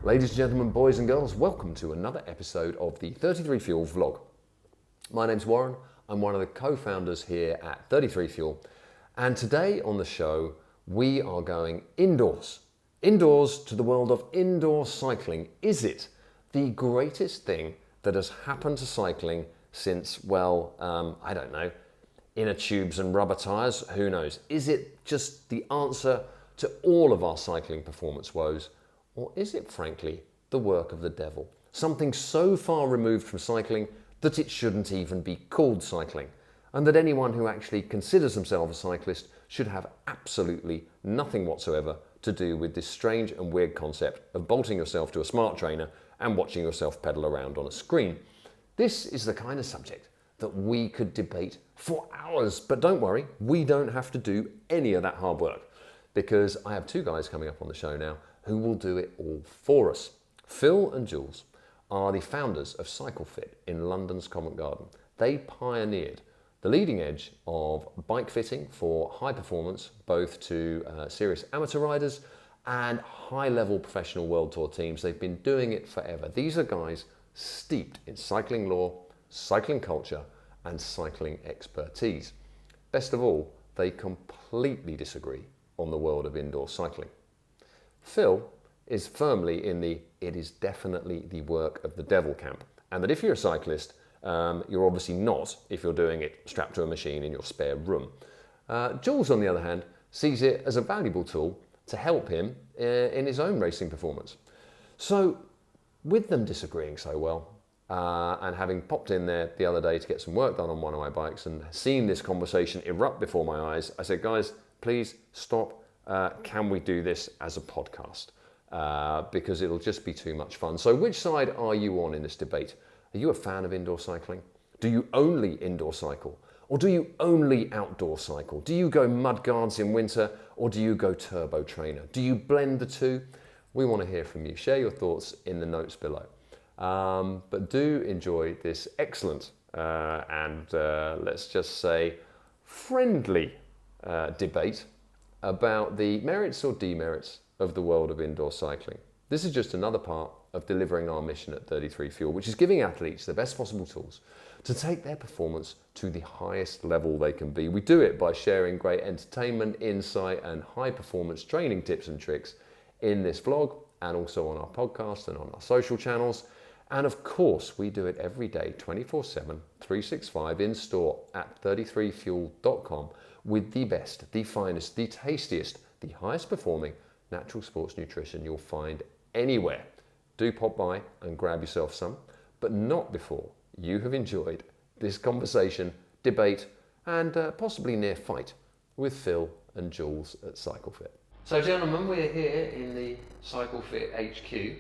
Ladies and gentlemen, boys and girls, welcome to another episode of the 33 Fuel vlog. My name's Warren, I'm one of the co-founders here at 33 Fuel, and today on the show we are going indoors. Indoors to the world of indoor cycling. Is it the greatest thing that has happened to cycling since, I don't know, inner tubes and rubber tyres? Who knows? Is it just the answer to all of our cycling performance woes? Or is it, frankly, the work of the devil? Something so far removed from cycling that it shouldn't even be called cycling, and that anyone who actually considers themselves a cyclist should have absolutely nothing whatsoever to do with this strange and weird concept of bolting yourself to a smart trainer and watching yourself pedal around on a screen. This is the kind of subject that we could debate for hours, but don't worry, we don't have to do any of that hard work, because I have two guys coming up on the show now who will do it all for us. Phil and Jules are the founders of Cyclefit in London's Covent Garden. They pioneered the leading edge of bike fitting for high performance, both to serious amateur riders and high-level professional world tour teams. They've been doing it forever. These are guys steeped in cycling law, cycling culture, and cycling expertise. Best of all, they completely disagree on the world of indoor cycling. Phil is firmly in the "it is definitely the work of the devil" camp, and that if you're a cyclist, you're obviously not if you're doing it strapped to a machine in your spare room. Jules, on the other hand, sees it as a valuable tool to help him in his own racing performance. So, with them disagreeing so well, and having popped in there the other day to get some work done on one of my bikes and seen this conversation erupt before my eyes, I said, guys, please stop. Can we do this as a podcast? Because it'll just be too much fun. So which side are you on in this debate? Are you a fan of indoor cycling? Do you only indoor cycle? Or do you only outdoor cycle? Do you go mudguards in winter, or do you go turbo trainer? Do you blend the two? We want to hear from you. Share your thoughts in the notes below. But do enjoy this excellent and let's just say friendly debate about the merits or demerits of the world of indoor cycling. This is just another part of delivering our mission at 33 Fuel, which is giving athletes the best possible tools to take their performance to the highest level they can be. We do it by sharing great entertainment, insight, and high performance training tips and tricks in this vlog, and also on our podcast and on our social channels. And of course, we do it every day, 24/7, 365 in store at 33fuel.com with the best, the finest, the tastiest, the highest performing natural sports nutrition you'll find anywhere. Do pop by and grab yourself some, but not before you have enjoyed this conversation, debate, and possibly near fight with Phil and Jules at Cyclefit. So gentlemen, we're here in the Cyclefit HQ,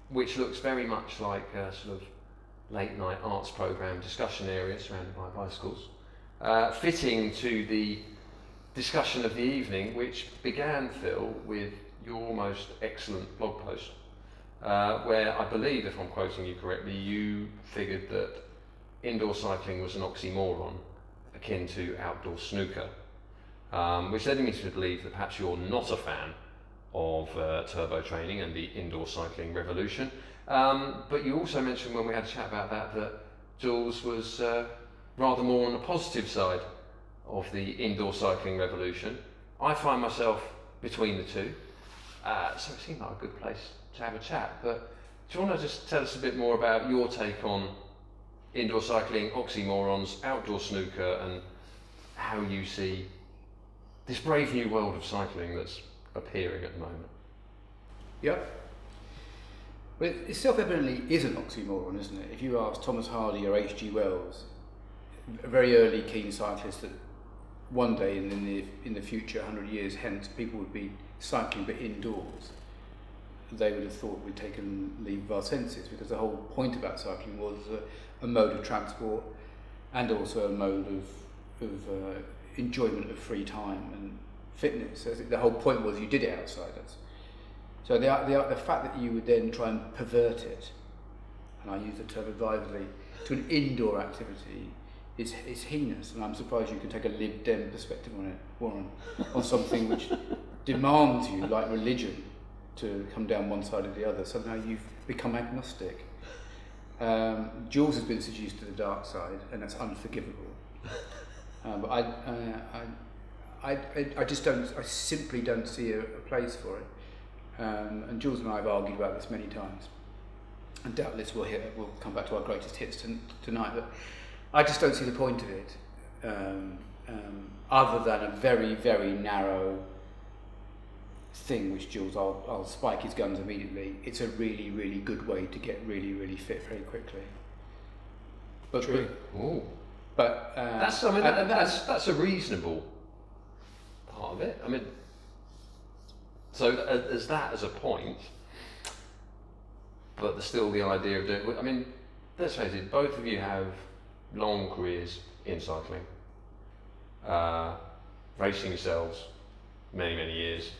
which looks very much like a sort of late night arts program discussion area surrounded by bicycles, fitting to the discussion of the evening, which began, Phil, with your most excellent blog post, where I believe, if I'm quoting you correctly, you figured that indoor cycling was an oxymoron akin to outdoor snooker, which led me to believe that perhaps you're not a fan of turbo training and the indoor cycling revolution. But you also mentioned when we had a chat about that Jules was rather more on the positive side of the indoor cycling revolution. I find myself between the two, so it seemed like a good place to have a chat. But do you want to just tell us a bit more about your take on indoor cycling, oxymorons, outdoor snooker, and how you see this brave new world of cycling that's appearing at the moment? Yep. Well, it self-evidently is an oxymoron, isn't it? If you ask Thomas Hardy or H.G. Wells, a very early keen cyclist, that one day in the future, 100 years hence, people would be cycling but indoors, they would have thought we'd taken leave of our senses, because the whole point about cycling was a mode of transport and also a mode of enjoyment of free time and fitness. So the whole point was you did it outside us. So the fact that you would then try and pervert it, and I use the term advisedly, to an indoor activity is heinous, and I'm surprised you can take a Lib Dem perspective on it, Warren, on something which demands you, like religion, to come down one side or the other. Somehow you've become agnostic. Jules has been seduced to the dark side, and that's unforgivable. But I just don't. I simply don't see a place for it. And Jules and I have argued about this many times. And doubtless we'll come back to our greatest hits tonight. But I just don't see the point of it, other than a very, very narrow thing. Which Jules, I'll spike his guns immediately. It's a really, really good way to get really, really fit very quickly. But, True. But that's a reasonable part of it. I mean, so as that as a point, but there's still the idea of doing. I mean, let's face it. Both of you have long careers in cycling, racing yourselves many, many years,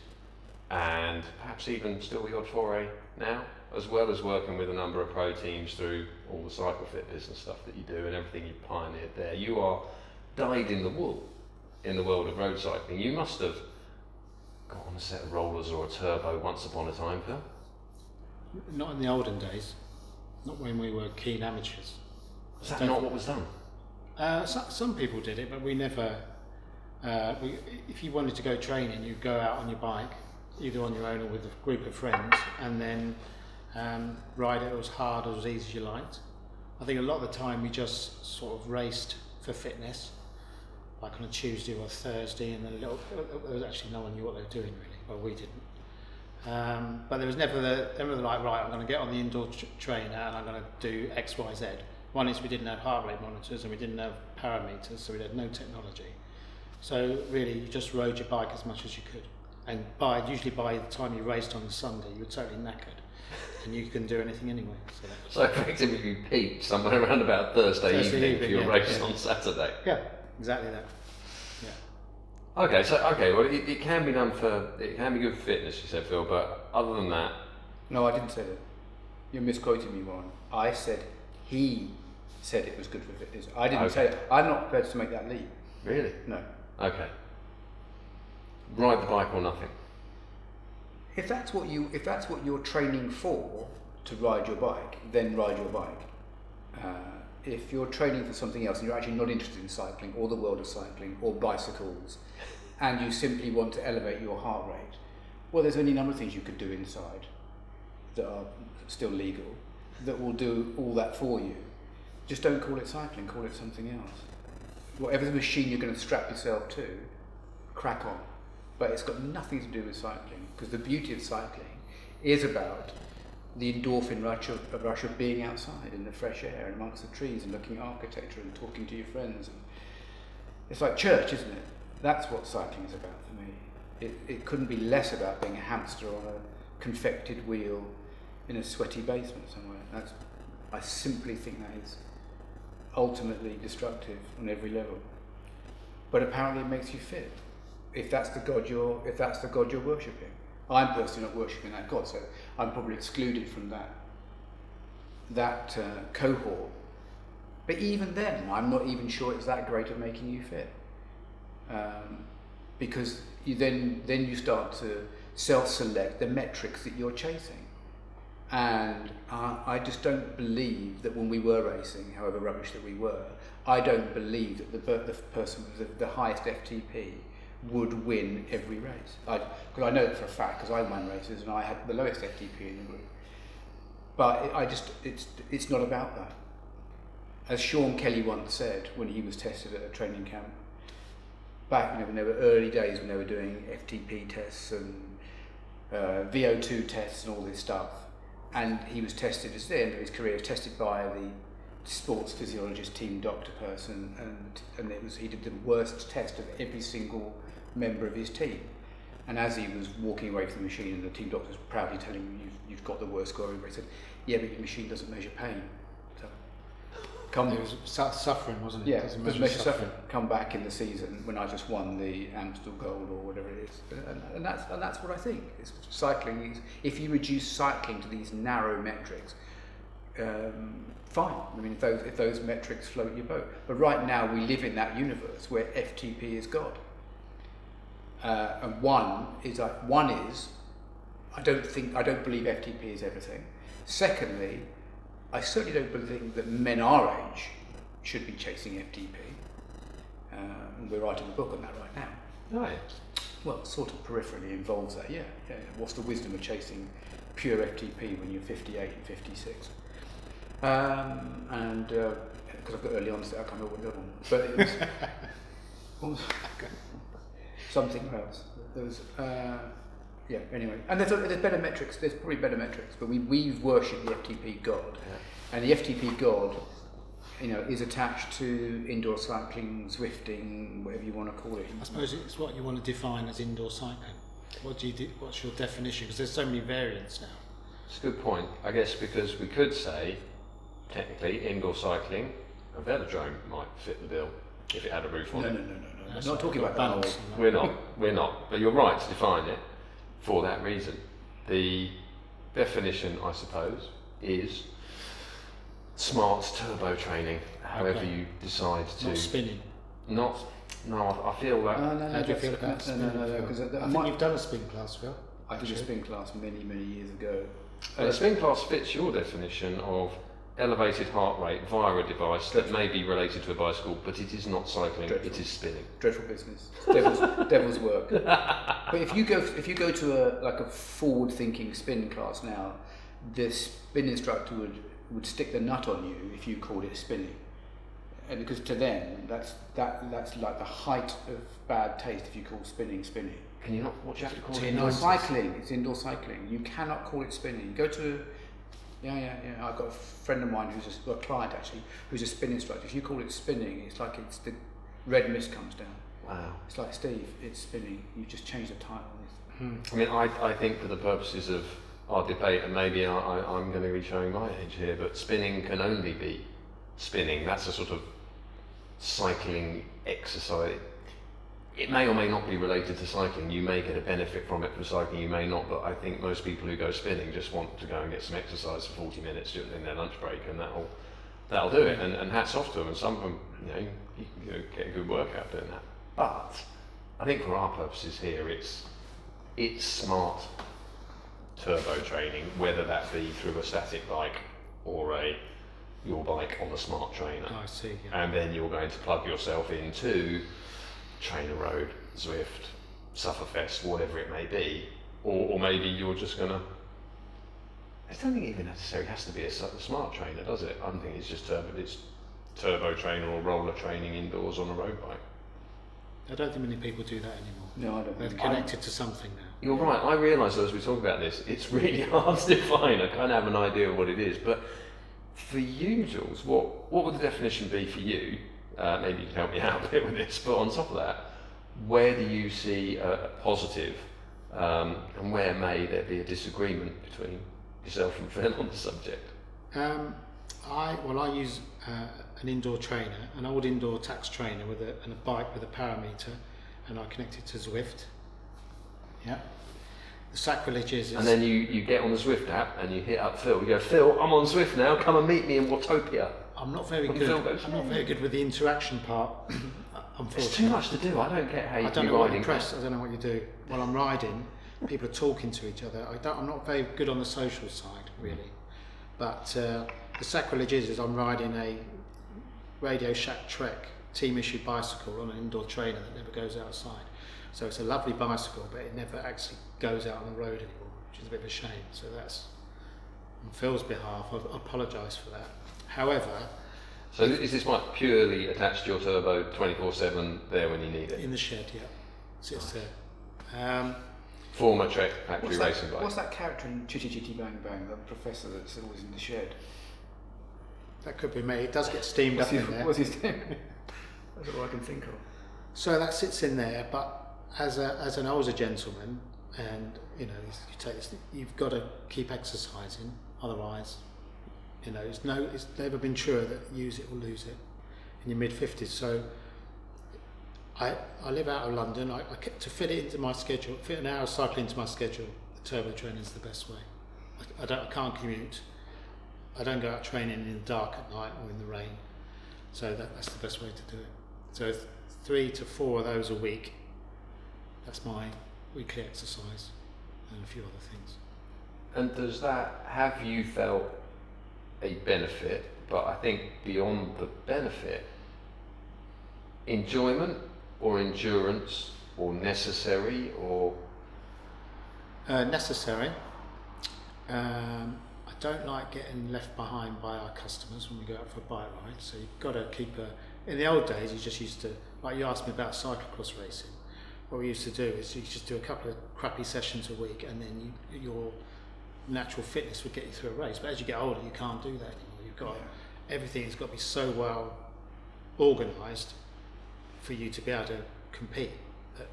and perhaps even still the odd foray now, as well as working with a number of pro teams through all the Cyclefit business stuff that you do and everything you've pioneered there. You are dyed in the wool in the world of road cycling. You must have got on a set of rollers or a turbo once upon a time, Phil. Not in the olden days, not when we were keen amateurs. Was that not what was done? Some people did it, but we never. If you wanted to go training, you'd go out on your bike, either on your own or with a group of friends, and then ride it as hard or as easy as you liked. I think a lot of the time we just sort of raced for fitness, like on a Tuesday or a Thursday, and then there was actually no one knew what they were doing really. Well, we didn't. But there was never like, right, I'm going to get on the indoor trainer and I'm going to do X, Y, Z. One is we didn't have heart rate monitors and we didn't have parameters, so we had no technology. So really, you just rode your bike as much as you could. And usually by the time you raced on Sunday, you were totally knackered, and you couldn't do anything anyway. So effectively, you peaked somewhere around about Thursday evening for your race on Saturday. Yeah, exactly that. Okay, well, it can be done it can be good for fitness, you said, Phil, but other than that... No, I didn't say that. You're misquoting me, Warren. I said he said it was good for fitness. I didn't say it. I'm not prepared to make that leap. Really? No. Okay. Ride the bike or nothing. If that's what you're training for, to ride your bike, then ride your bike. If you're training for something else and you're actually not interested in cycling or the world of cycling or bicycles, and you simply want to elevate your heart rate, well, there's any number of things you could do inside that are still legal that will do all that for you. Just don't call it cycling, call it something else. Whatever the machine you're going to strap yourself to, crack on. But it's got nothing to do with cycling, because the beauty of cycling is about the endorphin rush of being outside in the fresh air and amongst the trees and looking at architecture and talking to your friends. And it's like church, isn't it? That's what cycling is about for me. It couldn't be less about being a hamster on a confected wheel in a sweaty basement somewhere. I simply think that is ultimately destructive on every level. But apparently it makes you fit. If that's the God you're worshipping. I'm personally not worshipping that God, so I'm probably excluded from that cohort. But even then, I'm not even sure it's that great at making you fit, because then you start to self-select the metrics that you're chasing. And I just don't believe that when we were racing, however rubbish that we were, I don't believe that the person with the highest FTP would win every race. Because I know that for a fact, because I ran races and I had the lowest FTP in the group. But it's not about that. As Sean Kelly once said when he was tested at a training camp, back when there were early days when they were doing FTP tests and VO2 tests and all this stuff, and he was tested at the end of his career, he was tested by the sports physiologist team doctor person, and he did the worst test of every single member of his team. And as he was walking away from the machine, and the team doctor was proudly telling him, you've got the worst score ever, he said, yeah, but your machine doesn't measure pain. So it was suffering, wasn't it? Yeah, it doesn't measure suffering. Come back in the season when I just won the Amstel Gold or whatever it is, and that's what I think. It's cycling is, if you reduce cycling to these narrow metrics, fine. I mean, if those metrics float your boat. But right now we live in that universe where FTP is God. And one is I don't believe FTP is everything. Secondly, I certainly don't believe that men our age should be chasing FTP. We're writing a book on that right now. Right. Well, sort of peripherally involves that, yeah. What's the wisdom of chasing pure FTP when you're 58 and 56? And because I've got early onset, I can't remember what the other one was. But it was, what was something else. There was, yeah, anyway. And there's better metrics, there's probably better metrics, but we've worshipped the FTP god. And the FTP god, is attached to indoor cycling, Zwifting, whatever you want to call it. I suppose it's what you want to define as indoor cycling. What's your definition? Because there's so many variants now. It's a good point. I guess because we could say, technically, indoor cycling, a velodrome might fit the bill if it had a roof on it. No. We're not talking about balance. We're not. But you're right to define it for that reason. The definition, I suppose, is smart turbo training, however you decide to. Not spinning. No, I feel that. No. How do you feel about spinning? No, because I think you've done a spin class, Phil. I did a spin class many years ago. The spin class fits your definition of elevated heart rate via a device that may be related to a bicycle, but it is not cycling, it is spinning. Dreadful business. Devil's work. But if you go to a forward-thinking spin class now, the spin instructor would stick the nut on you if you called it spinning. And because to them, that's like the height of bad taste if you call spinning. Can you not? What do you have to call it? Indoor cycling. It's indoor cycling. You cannot call it spinning. You go to I've got a friend of mine a client actually who's a spin instructor. If you call it spinning, it's like it's the red mist comes down. Wow. It's like, Steve, it's spinning. You just changed the title. I mean, I think for the purposes of our debate, and maybe I'm going to be showing my age here, but spinning can only be spinning. That's a sort of cycling exercise. It may or may not be related to cycling. You may get a benefit from it for cycling, you may not, but I think most people who go spinning just want to go and get some exercise for 40 minutes in their lunch break, and that'll do it. And hats off to them, and some of them, you can get a good workout doing that. But I think for our purposes here, it's smart turbo training, whether that be through a static bike or your bike on a smart trainer. I see. Yeah. And then you're going to plug yourself into Trainer Road, Zwift, Sufferfest, whatever it may be, or maybe you're just going to. I don't think it even necessarily has to be a smart trainer, does it? I don't think it's just turbo trainer or roller training indoors on a road bike. I don't think many people do that anymore. No, I don't. They're connected to something now. You're right. I realise as we talk about this, it's really hard to define. I kind of have an idea of what it is, but for you, Jules, what would the definition be for you? Maybe you can help me out a bit with this, but on top of that, where do you see a positive and where may there be a disagreement between yourself and Phil on the subject? I use an indoor trainer, an old indoor tax trainer and a bike with a parameter, and I connect it to Zwift. Yeah. The sacrilege is... And then you get on the Zwift app and you hit up Phil. You go, Phil, I'm on Zwift now, come and meet me in Watopia. I'm not very good. I'm not very good with the interaction part. Unfortunately, it's too much to do. I don't get how you do riding. I don't know what you do while I'm riding. People are talking to each other. I'm not very good on the social side, really. But the sacrilege is I'm riding a Radio Shack Trek team issued bicycle on an indoor trainer that never goes outside. So it's a lovely bicycle, but it never actually goes out on the road anymore, which is a bit of a shame. So that's on Phil's behalf. I apologise for that. However, so is this bike purely attached to your turbo 24/7 there when you need it? In the shed, yeah. Sits there. Former Trek factory racing bike. What's that character in Chitty Chitty Bang Bang, the professor that's always in the shed? That could be me. It does get steamed up in there. What's his name? That's all I can think of. So that sits in there, but as an older gentleman, and you take this, you've got to keep exercising, otherwise. It's never been truer that use it or lose it in your mid-50s. So I live out of London. To fit it into my schedule, fit an hour of cycling into my schedule, the turbo training is the best way. I can't commute. I don't go out training in the dark at night or in the rain. So that's the best way to do it. So 3 to 4 of those a week. That's my weekly exercise and a few other things. And does that, have you felt a benefit, but I think beyond the benefit, enjoyment or endurance or necessary or? Necessary. I don't like getting left behind by our customers when we go out for a bike ride, so you've got to keep in the old days you just used to, like you asked me about cyclocross racing, what we used to do is you just do a couple of crappy sessions a week and then your natural fitness would get you through a race, but as you get older you can't do that anymore. You've got everything's got to be so well organised for you to be able to compete that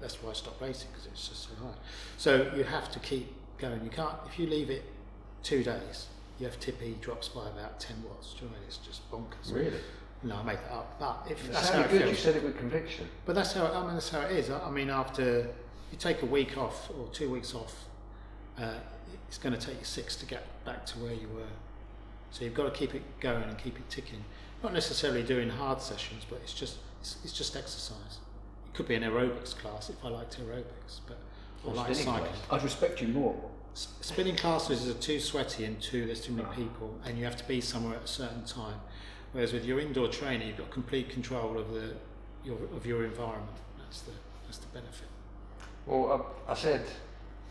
that's why I stopped racing, because it's just so hard. So you have to keep going. You can't, if you leave it 2 days, your FTP drops by about 10 watts. Do you know what I mean? It's just bonkers. Really? No, I make that up. But if It that's how sounded it good. feels. You said it with conviction. But that's how it is. I mean, after you take a week off or 2 weeks off, it's going to take you 6 to get back to where you were. So you've got to keep it going and keep it ticking. Not necessarily doing hard sessions, but it's just exercise. It could be an aerobics class if I liked aerobics, but I like cycling. I'd respect you more. Spinning classes are too sweaty and there's too many people, and you have to be somewhere at a certain time. Whereas with your indoor training, you've got complete control of your environment. That's the benefit. Well, I said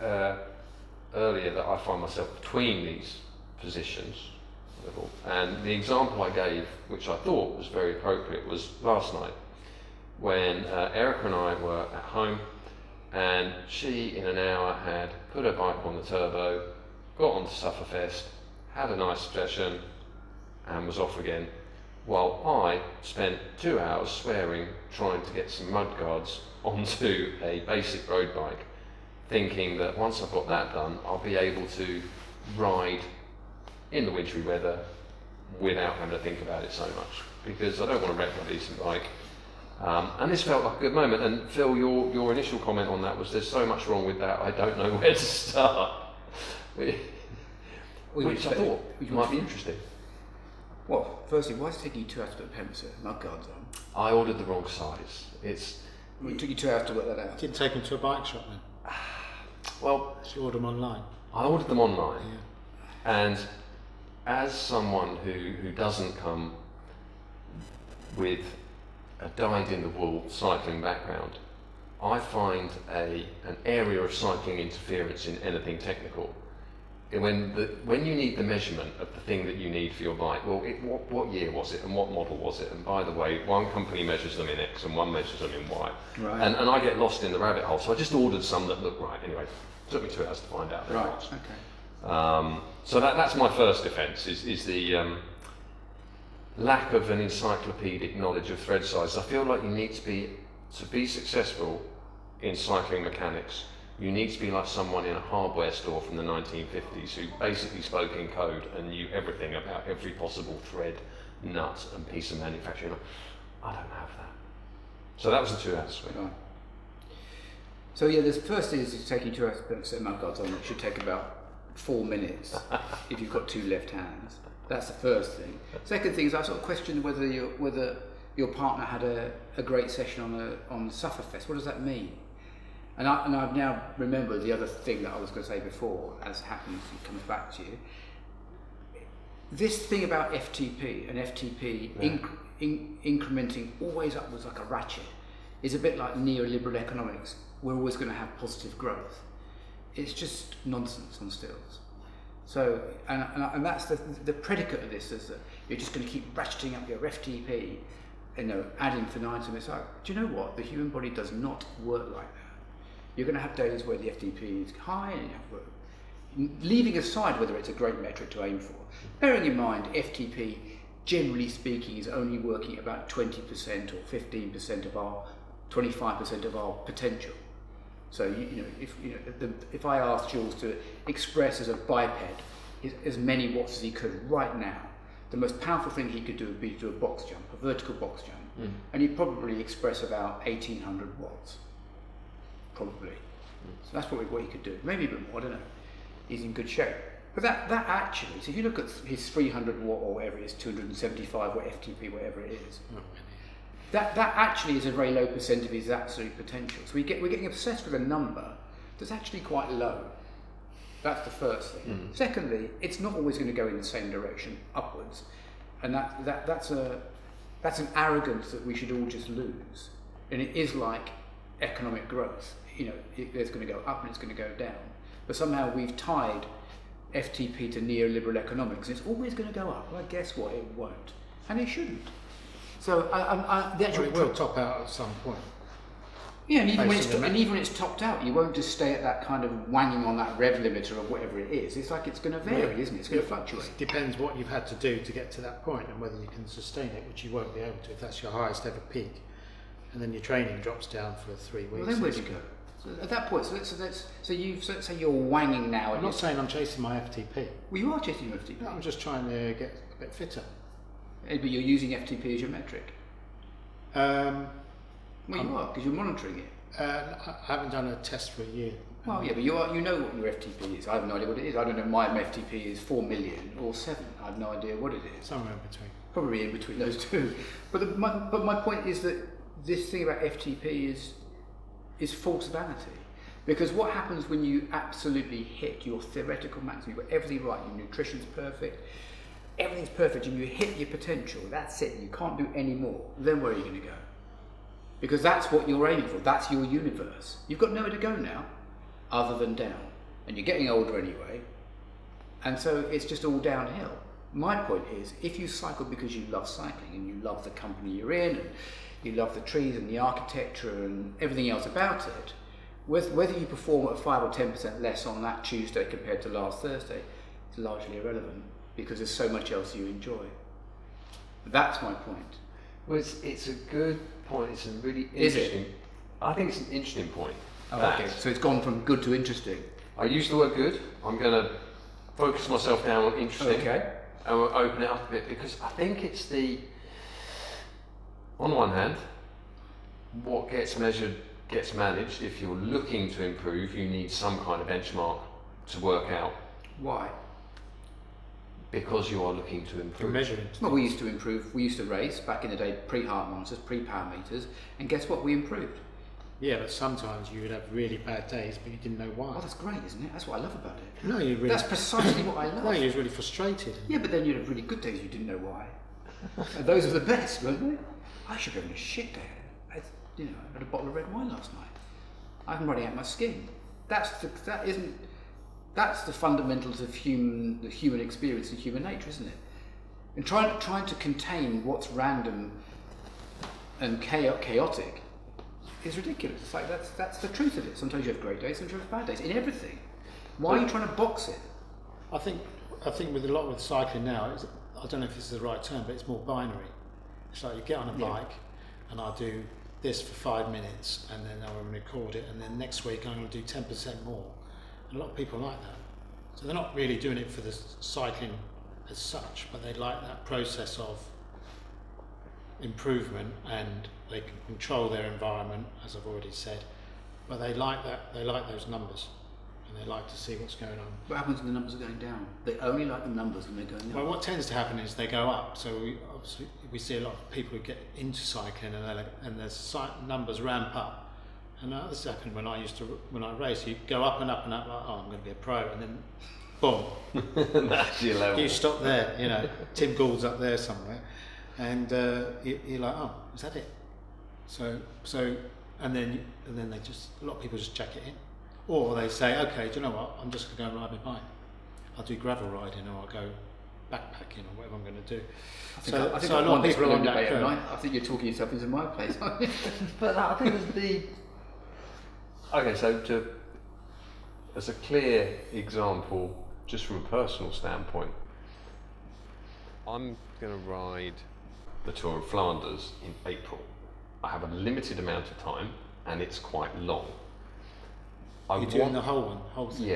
earlier that I find myself between these positions, and the example I gave, which I thought was very appropriate, was last night when Erica and I were at home, and she in an hour had put her bike on the turbo, got onto Cyclefit, had a nice session and was off again, while I spent 2 hours swearing trying to get some mud guards onto a basic road bike, thinking that once I've got that done I'll be able to ride in the wintry weather without having to think about it so much, because I don't want to wreck my decent bike. And this felt like a good moment. And Phil, your initial comment on that was there's so much wrong with that, I don't know where to start. Which I thought might be interesting. Well, firstly, why is it taking you 2 hours to put the mud guards on? I ordered the wrong size. It took you 2 hours to work that out. Didn't take them to a bike shop then? Well, Did you order them online? I ordered them online. Yeah. And as someone who doesn't come with a dyed-in-the-wool cycling background, I find an area of cycling interference in anything technical. When you need the measurement of the thing that you need for your bike, well, what year was it and what model was it? And by the way, one company measures them in X and one measures them in Y. Right. And I get lost in the rabbit hole, so I just ordered some that looked right. Anyway, it took me 2 hours to find out. Right, okay. So that's my first defence, is the lack of an encyclopedic knowledge of thread size. I feel like you need to be successful in cycling mechanics, you need to be like someone in a hardware store from the 1950s who basically spoke in code and knew everything about every possible thread, nut and piece of manufacturing. I don't have that. So that was the 2 hours swing. Right. So yeah, the first thing is it's taking 2 hours to put a set of mud guards on. It should take about 4 minutes if you've got 2 left hands. That's the first thing. Second thing is I sort of questioned whether your partner had a great session on Cyclefit. What does that mean? And I've now remembered the other thing that I was going to say before, as happens, it comes back to you. This thing about FTP and FTP incrementing always upwards like a ratchet is a bit like neoliberal economics. We're always going to have positive growth. It's just nonsense on stilts. So, and that's the predicate of this, is that you're just going to keep ratcheting up your FTP, ad infinitum. It's like, do you know what? The human body does not work like that. You're going to have days where the FTP is high, and you have leaving aside whether it's a great metric to aim for. Bearing in mind, FTP, generally speaking, is only working about 20% or 15% of our 25% of our potential. So if I asked Jules to express as a biped as many watts as he could right now, the most powerful thing he could do would be to do a box jump, a vertical box jump, and he'd probably express about 1800 watts, probably. So that's probably what he could do, maybe a bit more. I don't know. He's in good shape. But that actually, so if you look at his 300 watt or whatever it is, 275 watt FTP, whatever it is. That actually is a very low percent of his absolute potential. So we're getting obsessed with a number that's actually quite low. That's the first thing. Secondly, it's not always going to go in the same direction, upwards, and that's an arrogance that we should all just lose. And it is like economic growth. It's going to go up and it's going to go down. But somehow we've tied FTP to neoliberal economics. It's always going to go up. Well, guess what? It won't, and it shouldn't. So the actual it will top out at some point. Yeah, and even when it's topped out, you won't just stay at that kind of wanging on that rev limiter or whatever it is. It's like it's going to vary, isn't it? It's going to fluctuate. It depends what you've had to do to get to that point and whether you can sustain it, which you won't be able to if that's your highest ever peak. And then your training drops down for 3 weeks. Well, then where'd you go? So at that point, so let's say you're wanging now. I'm not saying I'm chasing my FTP. Well, you are chasing your FTP. No, I'm just trying to get a bit fitter. But you're using FTP as your metric. Well, you are, because you're monitoring it. I haven't done a test for a year. Well, yeah, but you know what your FTP is. I have no idea what it is. I don't know. My FTP is 4 million or 7. I have no idea what it is. Somewhere in between. Probably in between those two. But my point is that this thing about FTP is false vanity. Because what happens when you absolutely hit your theoretical maximum, you've got everything right, your nutrition's perfect, everything's perfect, and you hit your potential, that's it, you can't do any more, then where are you going to go? Because that's what you're aiming for, that's your universe. You've got nowhere to go now, other than down. And you're getting older anyway, and so it's just all downhill. My point is, if you cycle because you love cycling, and you love the company you're in, and you love the trees and the architecture and everything else about it, whether you perform at 5 or 10% less on that Tuesday compared to last Thursday is largely irrelevant, because there's so much else you enjoy. That's my point. Well, it's a good point. It's a really interesting. Is it? I think it's an interesting point. Oh, okay. So it's gone from good to interesting. I used the word good. I'm going to focus myself down on interesting. Okay. And we'll open it up a bit, because I think it's on one hand, what gets measured gets managed. If you're looking to improve, you need some kind of benchmark to work out. Why? Because you are looking to improve. You're measuring. Well, we used to improve. We used to race back in the day, pre-heart monitors, pre-power meters, and guess what? We improved. Yeah, but sometimes you would have really bad days, but you didn't know why. Oh, that's great, isn't it? That's what I love about it. No, you really. That's precisely what I love. No, you was really frustrated. Yeah, but then you'd have really good days you didn't know why. And those are the best, weren't they? I should be having a shit day. I had a bottle of red wine last night. I'm running out my skin. That's the fundamentals of the human experience and human nature, isn't it? And trying to contain what's random and chaotic is ridiculous. It's like that's the truth of it. Sometimes you have great days, sometimes you have bad days in everything. Why are you trying to box it? I think with a lot with cycling now, I don't know if this is the right term, but it's more binary. It's like you get on a bike and I'll do this for 5 minutes and then I'll record it, and then next week I'm going to do 10% more. And a lot of people like that. So they're not really doing it for the cycling as such, but they like that process of improvement, and they can control their environment, as I've already said. But they like that. They like those numbers, and they like to see what's going on. What happens when the numbers are going down? They only like the numbers when they're going down. Well, what tends to happen is they go up. So we see a lot of people who get into cycling, and their numbers ramp up. And this happened when I raced. You go up and up and up, like, oh, I'm going to be a pro, and then boom. That's your level. You stop there, Tim Gould's up there somewhere, and you're like, oh, is that it? So, and then they just, a lot of people just check it in, or they say, okay, do you know what? I'm just going to go and ride my bike. I'll do gravel riding, or I'll go backpacking, or whatever I'm going to do. I think a lot of people are on that curve. I think you're talking yourself into my place. But I think it's the. Okay, so as a clear example, just from a personal standpoint, I'm going to ride the Tour of Flanders in April. I have a limited amount of time, and it's quite long. You're doing the whole thing?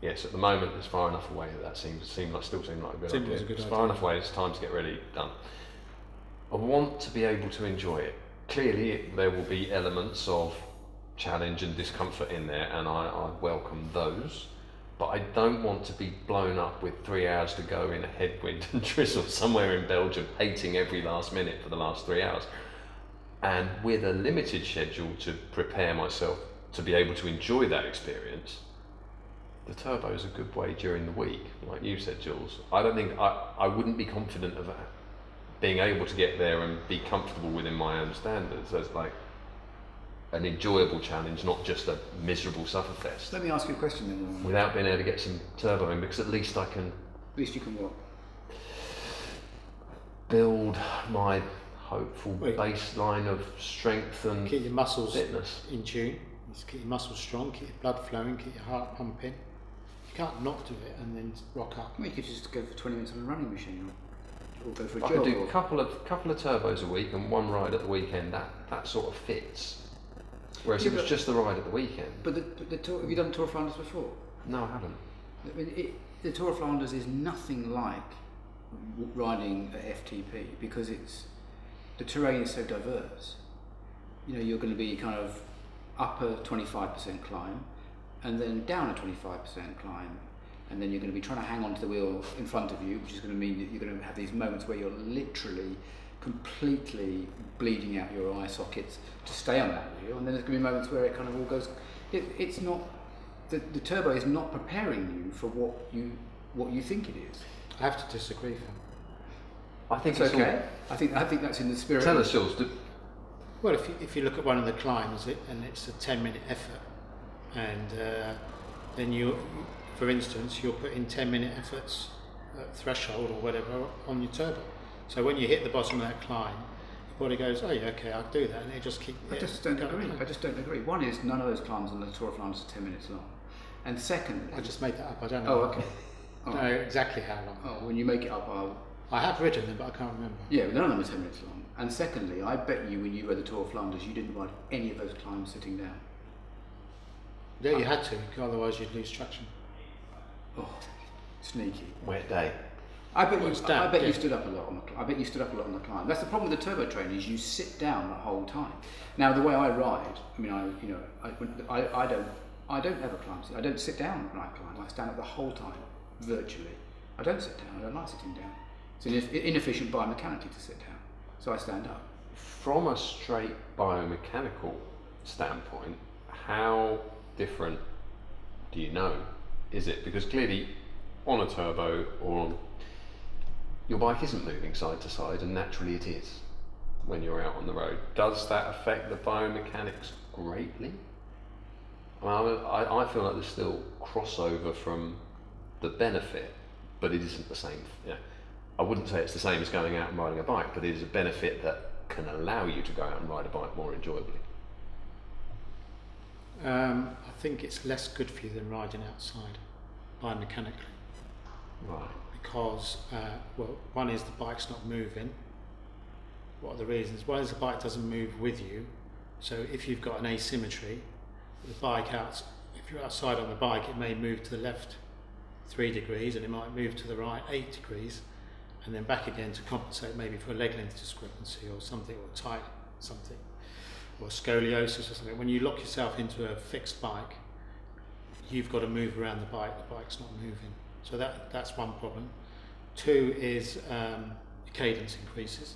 Yes. At the moment, it's far enough away that still seems like a good idea. It's far enough away. It's time to get ready, done. I want to be able to enjoy it. Clearly, there will be elements of challenge and discomfort in there, and I welcome those, but I don't want to be blown up with 3 hours to go in a headwind and drizzle somewhere in Belgium, hating every last minute for the last 3 hours, and with a limited schedule to prepare myself to be able to enjoy that experience. the turbo's a good way during the week, like you said, Jules. I don't think I wouldn't be confident of being able to get there and be comfortable within my own standards. As like an enjoyable challenge, not just a miserable sufferfest. Let me ask you a question then. Without being able to get some turbo in, because at least I can. At least you can what? Build my hopeful baseline of strength and keep your muscles fitness in tune. Just keep your muscles strong, keep your blood flowing, keep your heart pumping. You can't not do it and then rock up. Well, you could just go for 20 minutes on a running machine, or go for a I jog. could do a couple of turbos a week and one ride at the weekend. That sort of fits. Whereas Yeah, if it was but- just the ride at the weekend. But the tour, have you done Tour of Flanders before? No, I haven't. I mean, the Tour of Flanders is nothing like riding at FTP because the terrain is so diverse. You know, you're going to be kind of upper 25% climb, and then down a 25% climb, and then you're going to be trying to hang on to the wheel in front of you, which is going to mean that you're going to have these moments where you're literally completely bleeding out your eye sockets to stay on that wheel, and then there's going to be moments where it kind of all goes. It's not the turbo is not preparing you for what you think it is. I have to disagree, Phil. I think It's it's okay. I think that's in the spirit. Tell us, Jules. Well, if you look at one of the climbs, and it's a 10-minute effort, and then you, for instance, you'll put in 10-minute efforts at threshold or whatever on your turbo. So when you hit the bottom of that climb, your body goes, oh yeah, okay, I'll do that, and it just keeps. I just don't agree. One is none of those climbs on the Tour of Flanders are 10 minutes long, and second, I just made that up. I don't know. oh okay. I don't know exactly how long. Oh, when you make it up, I have ridden them, but I can't remember. yeah, none of them are 10 minutes long. And secondly, I bet you when you rode the Tour of Flanders, you didn't ride any of those climbs sitting down. Yeah, you had to, otherwise you'd lose traction. Oh, sneaky. Wet day. I bet Well, you. it's damp, I bet yeah. you stood up a lot on the. I bet you stood up a lot on the climb. That's the problem with the turbo train is you sit down the whole time. Now the way I ride, I mean, I don't ever climb. I don't sit down when I climb. I stand up the whole time, virtually. I don't sit down. I don't like sitting down. It's inefficient biomechanically to sit down, so I stand up. From a straight biomechanical standpoint, how different do you know is it? Because clearly on a turbo or on your bike isn't moving side to side, and naturally it is when you're out on the road. Does that affect the biomechanics greatly? I feel like there's still crossover from the benefit, but it isn't the same. I wouldn't say it's the same as going out and riding a bike, but it is a benefit that can allow you to go out and ride a bike more enjoyably. I think it's less good for you than riding outside biomechanically. Right. Because, one is the bike's not moving. What are the reasons? One is the bike doesn't move with you. So if you've got an asymmetry, the bike if you're outside on the bike, it may move to the left 3 degrees and it might move to the right 8 degrees and then back again to compensate maybe for a leg length discrepancy or something, or tight something, or scoliosis or something. When you lock yourself into a fixed bike, you've got to move around the bike's not moving. So that's one problem. 2 is cadence increases.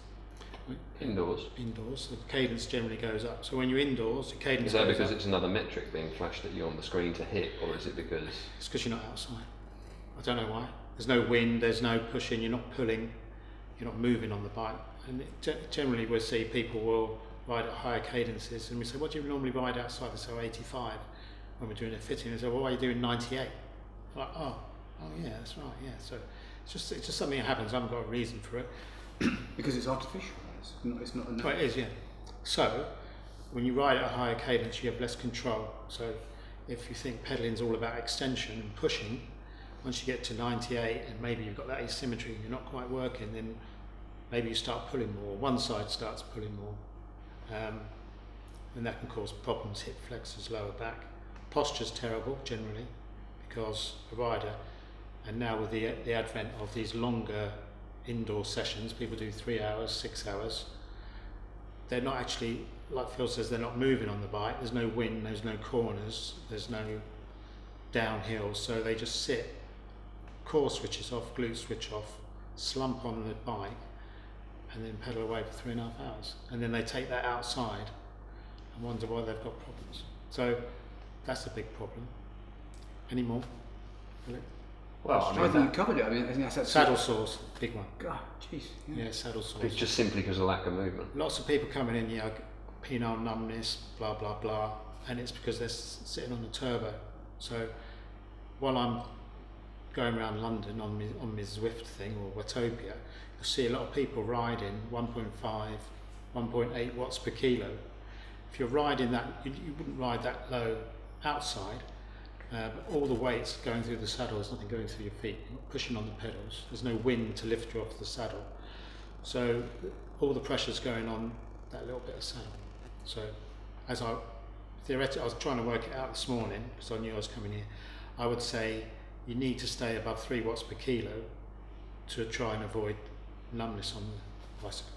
Indoors. So the cadence generally goes up. So when you're indoors, the cadence Is that goes because up. it's another metric being flashed at you on the screen to hit, or is it because... It's because you're not outside. I don't know why. There's no wind, there's no pushing, you're not pulling, you're not moving on the bike. And generally we'll see people will ride at higher cadences, and we say, what do you normally ride outside? They say, 85. When we're doing a fitting, they say, well, why are you doing 98? I'm like, oh yeah, that's right, yeah. So it's just something that happens. I haven't got a reason for it. Because it's artificial. It's not enough. Well, it is, yeah. So when you ride at a higher cadence, you have less control. So if you think pedalling's all about extension and pushing, once you get to 98 and maybe you've got that asymmetry and you're not quite working, then maybe you start pulling more. One side starts pulling more, and that can cause problems: hip flexors, lower back. Posture's terrible generally because a rider, and now with the advent of these longer indoor sessions, people do 3 hours, 6 hours. They're not actually, like Phil says, they're not moving on the bike. There's no wind, there's no corners, there's no downhill, so they just sit. Core switches off, glute switch off, slump on the bike, and then pedal away for 3.5 hours. And then they take that outside and wonder why they've got problems. So that's a big problem. Any more? Well, I think you covered it. I mean, I think that's Saddle sores, big one. God, jeez. Yeah, saddle sores. it's just simply because of lack of movement. Lots of people coming in, penile numbness, blah blah blah, and it's because they're sitting on the turbo. So while I'm going around London on my Zwift thing or Watopia, you'll see a lot of people riding 1.5, 1.8 watts per kilo. If you're riding that, you wouldn't ride that low outside, but all the weight's going through the saddle, there's nothing going through your feet, you're not pushing on the pedals, there's no wind to lift you off the saddle. So all the pressure's going on that little bit of saddle. So as I was trying to work it out this morning, because I knew I was coming here, I would say you need to stay above 3 watts per kilo to try and avoid numbness on the bicycle.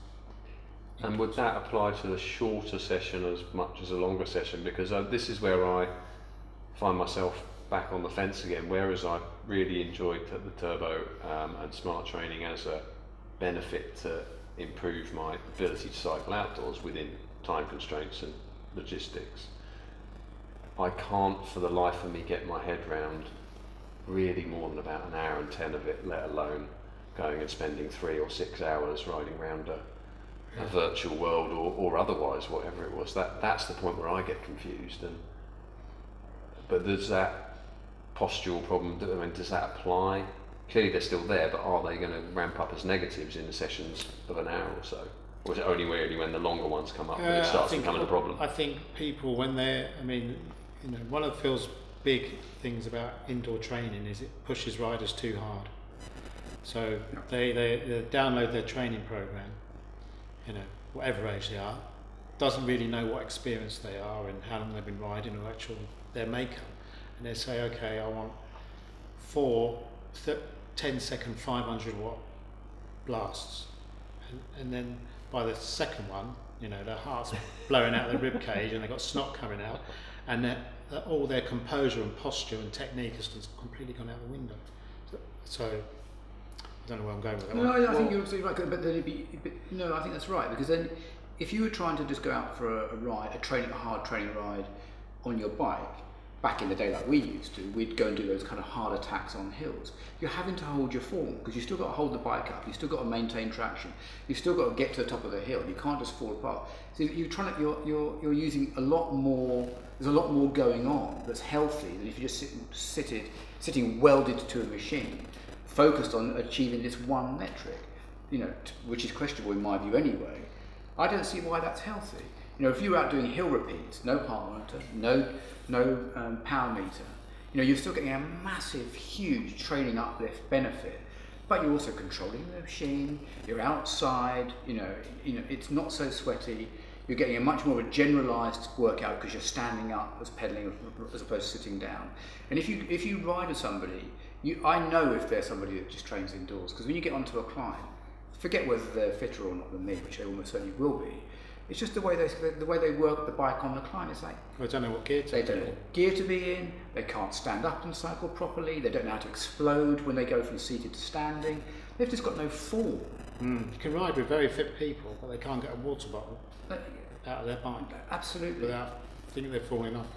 And would that apply to the shorter session as much as a longer session? Because this is where I find myself back on the fence again, whereas I really enjoyed the turbo and smart training as a benefit to improve my ability to cycle outdoors within time constraints and logistics. I can't for the life of me get my head round really more than about an hour and 10 of it, let alone going and spending 3 or 6 hours riding around a virtual world or otherwise, whatever it was. That's the point where I get confused. But does that postural problem, does that apply? Clearly they're still there, but are they going to ramp up as negatives in the sessions of an hour or so? Or is it only really when the longer ones come up that it starts becoming a problem? I think people, when they're, one of Phil's big things about indoor training is it pushes riders too hard. So they download their training program, whatever age they are, doesn't really know what experience they are and how long they've been riding or their makeup. And they say, okay, I want 4 10-second 500 watt blasts. And then by the second one, their heart's blowing out their rib cage and they've got snot coming out, and all their composure and posture and technique has just completely gone out the window. So I don't know where I'm going with that. No, I think you're absolutely right. But then I think that's right, because then if you were trying to just go out for a hard training ride on your bike, back in the day like we used to, we'd go and do those kind of hard attacks on hills. You're having to hold your form, because you've still got to hold the bike up, you've still got to maintain traction, you've still got to get to the top of the hill, you can't just fall apart. So you're using a lot more, there's a lot more going on that's healthy than if you're just sitting welded to a machine, focused on achieving this one metric, which is questionable in my view anyway. I don't see why that's healthy. If you're out doing hill repeats, no heart monitor, no power meter, you're still getting a massive, huge training uplift benefit, but you're also controlling the machine, you're outside, it's not so sweaty, you're getting a much more of a generalised workout because you're standing up as pedalling as opposed to sitting down. And if you ride with somebody, I know if they're somebody that just trains indoors, because when you get onto a climb, forget whether they're fitter or not than me, which they almost certainly will be. It's just the way they work the bike on the climb. It's like I don't know what gear to be in. They don't know what gear to be in. They can't stand up and cycle properly. They don't know how to explode when they go from seated to standing. They've just got no form. You can ride with very fit people, but they can't get a water bottle out of their bike. Absolutely. Without thinking they're falling off.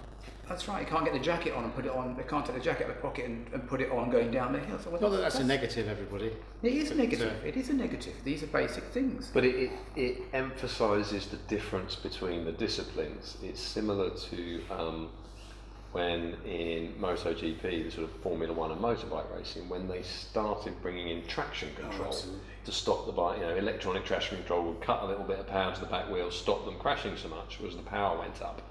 That's right. You can't get the jacket on and put it on. They can't take the jacket out of the pocket and put it on going down the hill. So not that that's a negative, everybody. It is negative. It is a negative. These are basic things. But it emphasises the difference between the disciplines. It's similar to when in MotoGP, the sort of Formula 1 and motorbike racing, when they started bringing in traction control to stop the bike, electronic traction control would cut a little bit of power to the back wheels, stop them crashing so much as the power went up.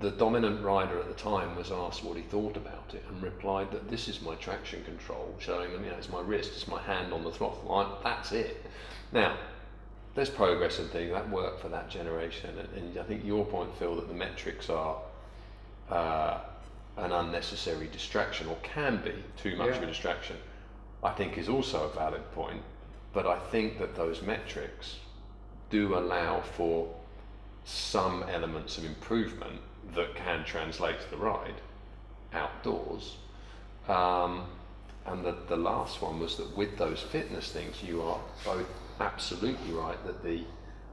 The dominant rider at the time was asked what he thought about it and replied that this is my traction control, showing them, it's my wrist, it's my hand on the throttle, that's it. Now, there's progress and things that work for that generation, and I think your point, Phil, that the metrics are an unnecessary distraction, or can be too much of a distraction, I think is also a valid point. But I think that those metrics do allow for some elements of improvement that can translate to the ride outdoors. And the last one was that with those fitness things, you are both absolutely right that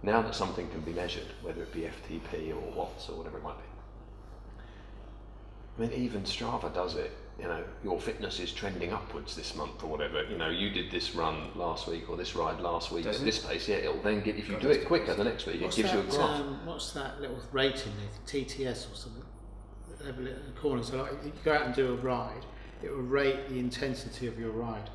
now that something can be measured, whether it be FTP or watts or whatever it might be. I mean, even Strava does it. you know, your fitness is trending upwards this month or whatever. You know, you did this run last week or this ride last week at this pace. Yeah, it'll then get, if you do it quicker the next week, it gives you a graph. What's that little rating? TTS or something? They have a little corner. So like, you go out and do a ride, it will rate the intensity of your ride.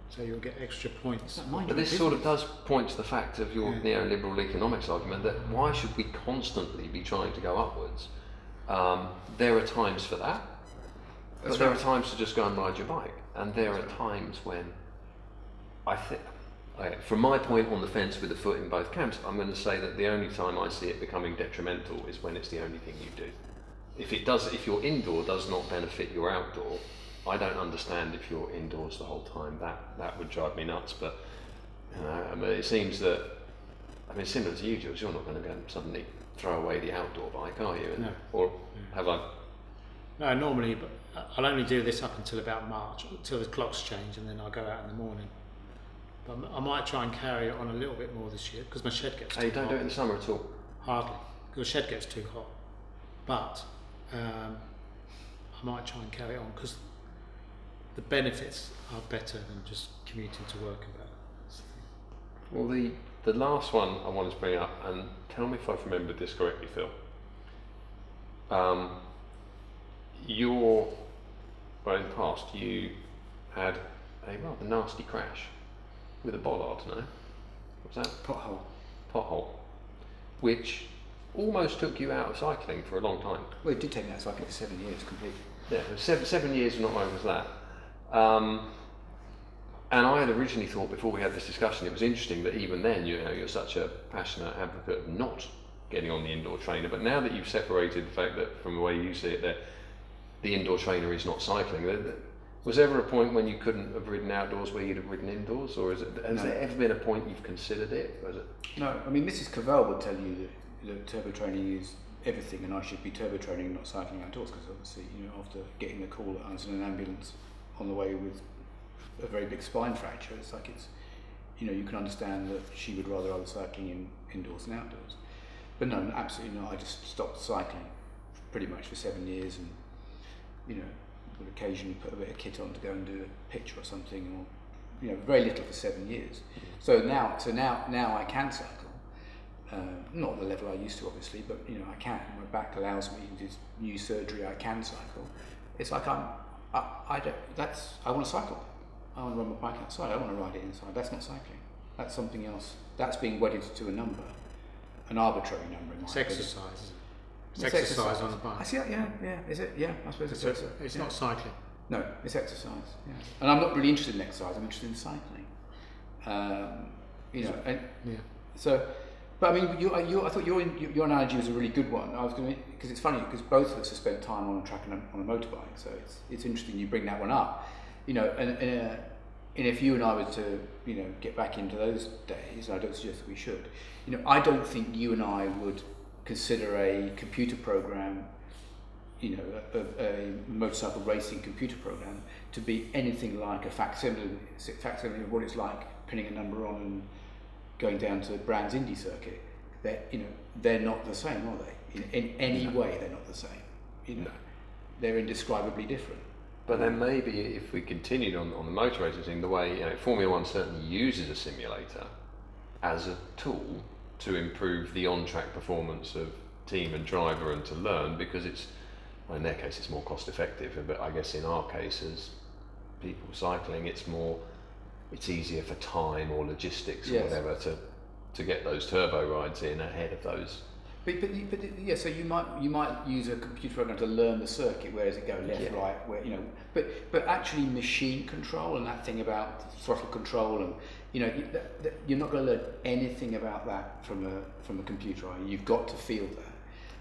So you'll get extra points. But this sort of does point to the fact of your neoliberal economics argument that why should we constantly be trying to go upwards? There are times for that, but there are times to just go and ride your bike, and there are times when I think, from my point on the fence with the foot in both camps, I'm going to say that the only time I see it becoming detrimental is when it's the only thing you do. If your indoor does not benefit your outdoor, I don't understand if you're indoors the whole time. That would drive me nuts. But you know, I mean, it seems that, I mean, similar to you, Jules, you're not going to go and suddenly throw away the outdoor bike, are you? No. Or have I? No, normally, but I'll only do this up until about March, until the clocks change, and then I'll go out in the morning. But I might try and carry it on a little bit more this year because my shed gets too hot. You don't do it in the summer at all? Hardly, because the shed gets too hot. But I might try and carry it on because the benefits are better than just commuting to work and back. Well, the last one I wanted to bring up, and tell me if I've remembered this correctly, Phil. Well, in the past, you had a rather nasty crash with a bollard, no? What was that? Pothole. Which almost took you out of cycling for a long time. Well, it did take me out of cycling for 7 years completely. Yeah, 7 years, not long as that. And I had originally thought, before we had this discussion, it was interesting that even then, you know, you're such a passionate advocate of not getting on the indoor trainer. But now that you've separated the fact that, from the way you see it, that the indoor trainer is not cycling, was there ever a point when you couldn't have ridden outdoors where you'd have ridden indoors, or has there ever been a point you've considered it? Or is it? No, I mean, Mrs. Cavell would tell you that turbo training is everything, and I should be turbo training and not cycling outdoors, because obviously, you know, after getting the call that I was in an ambulance on the way with a very big spine fracture, it's like you know, you can understand that she would rather I was cycling indoors than outdoors. But no, absolutely not. I just stopped cycling pretty much for 7 years, and you know, would occasionally put a bit of kit on to go and do a pitch or something, or you know, very little for 7 years. So now I can cycle. Not at the level I used to, obviously, but you know, I can. My back allows me to do new surgery. I can cycle. It's like I want to cycle. I want to run my bike outside. I want to ride it inside. That's not cycling. That's something else. That's being wedded to a number, an arbitrary number. It's exercise. It's exercise on the bike. I see. Yeah. Is it? Yeah, I suppose it's not cycling. No, it's exercise. Yeah. And I'm not really interested in exercise. I'm interested in cycling. You know, and so. But I mean, I thought your analogy was a really good one. I was going to, because it's funny, because both of us have spent time on a track and on a motorbike, so it's interesting you bring that one up. You know, and if you and I were to, you know, get back into those days, I don't suggest that we should. You know, I don't think you and I would consider a computer program, you know, a motorcycle racing computer program, to be anything like a facsimile of what it's like pinning a number on and going down to Brands Indy circuit. They're not the same, are they? In any way, they're not the same. You know, they're indescribably different. But then maybe if we continued on the motor racing thing, the way, you know, Formula One certainly uses a simulator as a tool to improve the on-track performance of team and driver and to learn, because it's, well, in their case it's more cost effective, but I guess in our case as people cycling, it's easier for time or logistics or whatever to get those turbo rides in ahead of those. But yeah, so you might use a computer program to learn the circuit, where does it go left, right, where, you know, but actually machine control and that thing about throttle control, and you know, you're not going to learn anything about that from a computer, are you? You've got to feel that.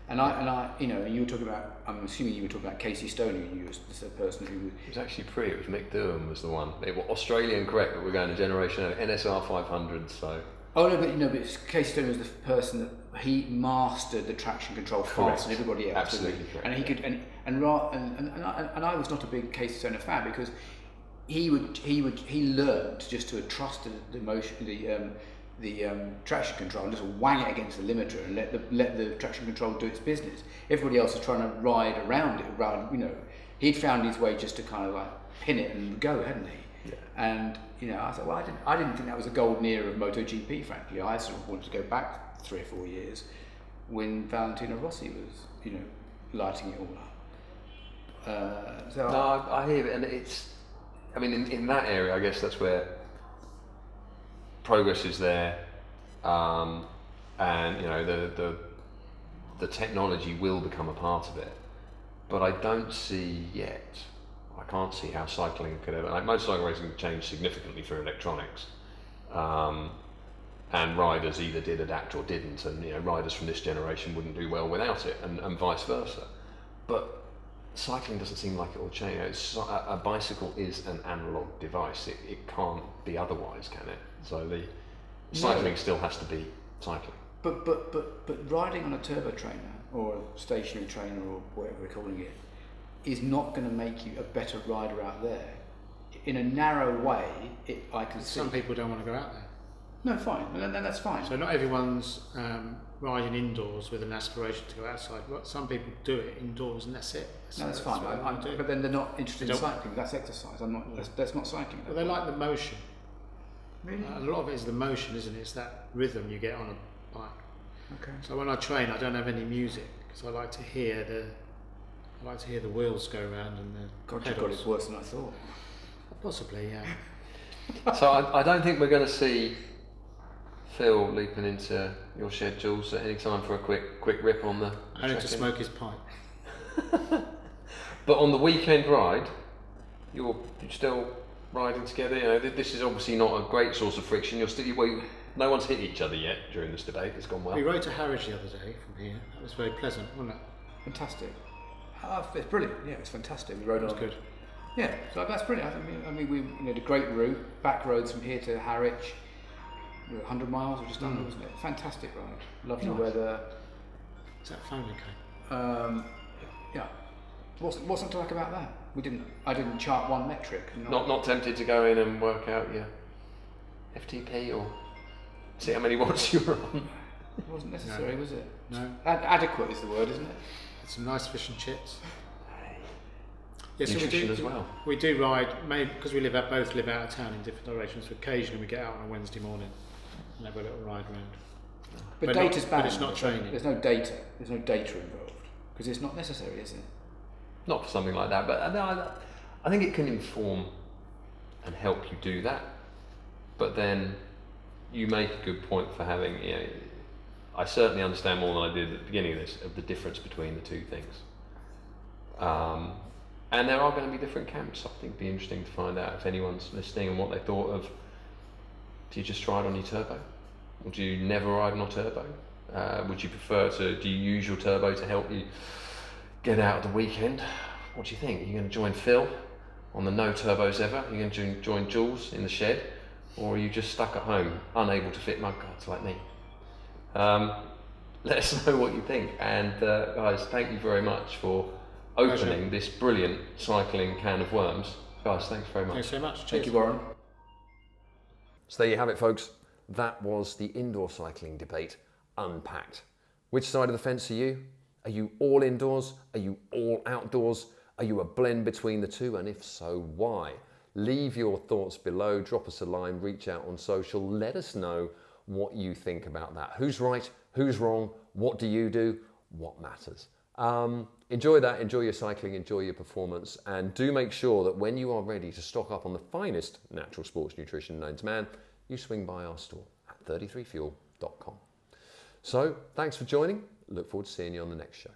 And I, you know, you were talking about, I'm assuming you were talking about Casey Stoney, and you was the person who... It was actually it was Mick Durham was the one. They were Australian correct, but we're going to generation of NSR 500, so... Oh no, but Casey Stoney was the person that he mastered the traction control faster than everybody else. Absolutely correct. And he could, and I was not a big Casey Stoney fan, because he learned just to trust the motion, the traction control, and just wang it against the limiter and let the traction control do its business. Everybody else is trying to ride around it, you know, he'd found his way just to kind of like pin it and go, hadn't he? Yeah. And I thought, well, I didn't think that was a golden era of MotoGP. Frankly, I sort of wanted to go back 3 or 4 years when Valentino Rossi was, lighting it all up. No, I hear it, and in that area, I guess that's where progress is there, and the technology will become a part of it. But I don't see yet. I can't see how cycling could ever. Like motorcycle racing changed significantly through electronics, and riders either did adapt or didn't, and riders from this generation wouldn't do well without it, and vice versa. But cycling doesn't seem like it will change. A bicycle is an analog device. It can't be otherwise, can it? So the cycling still has to be cycling. But riding on a turbo trainer or a stationary trainer or whatever we're calling it is not going to make you a better rider out there. In a narrow way, I can see. Some people don't want to go out there. No, fine. Then that's fine. So not everyone's riding indoors with an aspiration to go outside. Some people do it indoors and that's it. No, that's fine. But then they're not interested in cycling. That's exercise. That's not cycling. Well, they like the motion. Really? A lot of it is the motion, isn't it? It's that rhythm you get on a bike. Okay. So when I train, I don't have any music because I like to hear the wheels go around and the God, you pedals. got it worse than I thought. Possibly, yeah. So I don't think we're going to see Phil leaping into your shed, Jules, at any time for a quick rip on the. Only to smoke his pipe. But on the weekend ride, you're still riding together. This is obviously not a great source of friction. No one's hit each other yet during this debate. It's gone well. We rode to Harwich the other day from here. That was very pleasant, wasn't it? Fantastic. It's brilliant. Yeah, it's fantastic. We rode on. Good. Yeah, so that's brilliant. We had a great route, back roads from here to Harwich. 100 miles or just under, wasn't it? Fantastic ride. Lovely weather. Is that phone okay? Yeah. What's not to like about that? I didn't chart one metric. Not tempted to go in and work out your FTP or see how many watts you were on. It wasn't necessary, was it? No. Adequate is the word, isn't it? Had some nice fish and chips. Yeah, so nutrition as well. We do ride, maybe because we both live out of town in different directions. So occasionally we get out on a Wednesday morning and have a little ride around. But data's bad. But it's not training. There's no data. There's no data involved because it's not necessary, is it? Not for something like that, but I think it can inform and help you do that. But then you make a good point for having. I certainly understand more than I did at the beginning of this of the difference between the two things. And there are going to be different camps. I think it'd be interesting to find out if anyone's listening and what they thought of. Do you just ride on your turbo? Or do you never ride on a turbo? Would you prefer to? Do you use your turbo to help you get out at the weekend? What do you think? Are you going to join Phil on the no turbos ever? Are you going to join Jules in the shed? Or are you just stuck at home, unable to fit mudguards like me? Let us know what you think. And guys, thank you very much for opening this brilliant cycling can of worms. Guys, thanks very much. Thanks so much. Cheers. Thank you, Warren. So there you have it, folks. That was the indoor cycling debate unpacked. Which side of the fence are you? Are you all indoors? Are you all outdoors? Are you a blend between the two? And if so, why? Leave your thoughts below, drop us a line, reach out on social, let us know what you think about that. Who's right? Who's wrong? What do you do? What matters? Enjoy that, enjoy your cycling, enjoy your performance, and do make sure that when you are ready to stock up on the finest natural sports nutrition known to man, you swing by our store at 33fuel.com. So, thanks for joining. Look forward to seeing you on the next show.